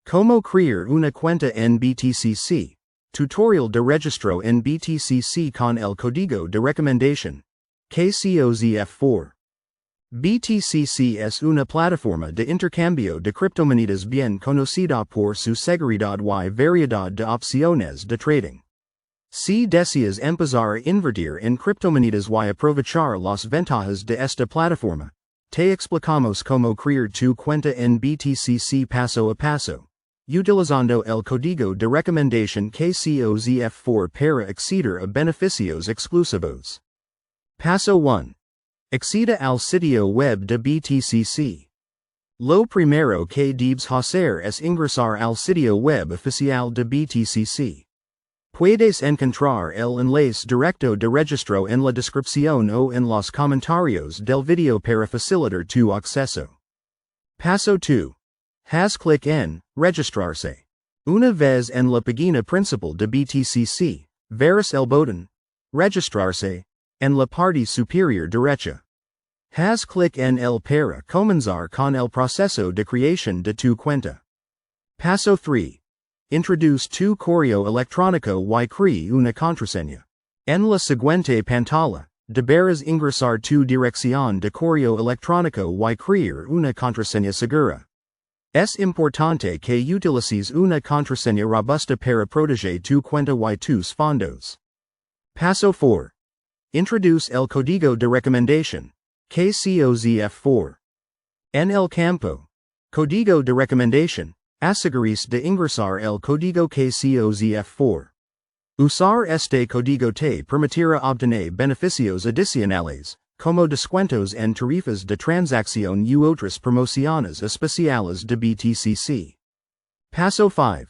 Cómo crear una cuenta en BTCC. Tutorial de registro en BTCC con el código de recomendación. KCOZF4. BTCC es una plataforma de intercambio de criptomonedas bien conocida por su seguridad y variedad de opciones de trading. Si deseas empezar a invertir en criptomonedas y aprovechar las ventajas de esta plataforma, te explicamos cómo crear tu cuenta en BTCC paso a paso, utilizando el código de recomendación KCOZF4 para acceder a beneficios exclusivos. Paso 1. Acceda al sitio web de BTCC. Lo primero que debes hacer es ingresar al sitio web oficial de BTCC. Puedes encontrar el enlace directo de registro en la descripción o en los comentarios del video para facilitar tu acceso. Paso 2. Haz clic en registrarse. Una vez en la página principal de BTCC, verás el botón registrarse en la parte superior derecha. Haz clic en el para comenzar con el proceso de creación de tu cuenta. Paso 3. Introduce tu correo electrónico y crea una contraseña. En la siguiente pantalla, deberás ingresar tu dirección de correo electrónico y crear una contraseña segura. Es importante que utilices una contraseña robusta para proteger tu cuenta y tus fondos. Paso 4. Introduce el código de recomendación, KCOZF4. En el campo Código de recomendación, asegúrese de ingresar el código KCOZF4. Usar este código te permitirá obtener beneficios adicionales, como descuentos en tarifas de transacción u otras promociones especiales de BTCC. Paso 5.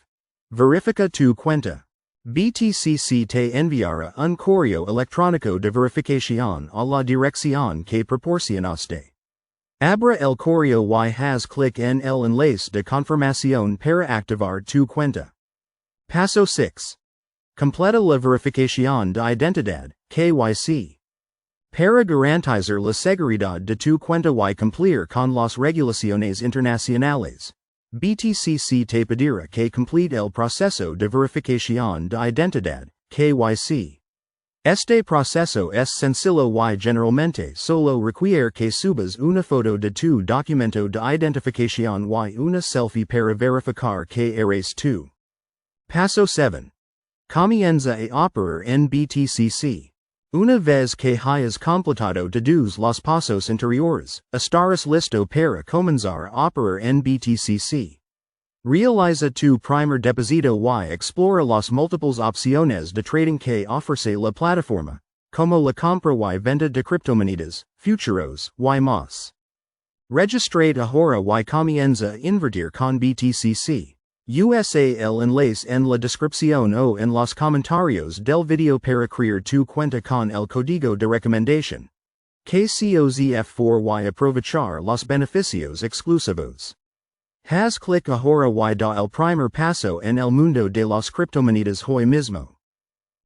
Verifica tu cuenta. BTCC te enviará un correo electrónico de verificación a la dirección que proporcionaste. Abra el correo y haz clic en el enlace de confirmación para activar tu cuenta. Paso 6. Completa la verificación de identidad, KYC. Para garantizar la seguridad de tu cuenta y cumplir con las regulaciones internacionales, BTCC te pedirá que complete el proceso de verificación de identidad, KYC. Este proceso es sencillo y generalmente solo requiere que subas una foto de tu documento de identificación y una selfie para verificar que eres tú. Paso 7. Comienza a operar en BTCC. Una vez que hayas completado todos los pasos anteriores, estarás listo para comenzar a operar en BTCC. Realiza tu primer depósito y explora las múltiples opciones de trading que ofrece la plataforma, como la compra y venta de criptomonedas, futuros, y más. Registrate ahora y comienza a invertir con BTCC. Usa el enlace en la descripción o en los comentarios del video para crear tu cuenta con el código de recomendación. KCOZF4 y aprovechar los beneficios exclusivos. Haz clic ahora y da el primer paso en el mundo de las criptomonedas hoy mismo.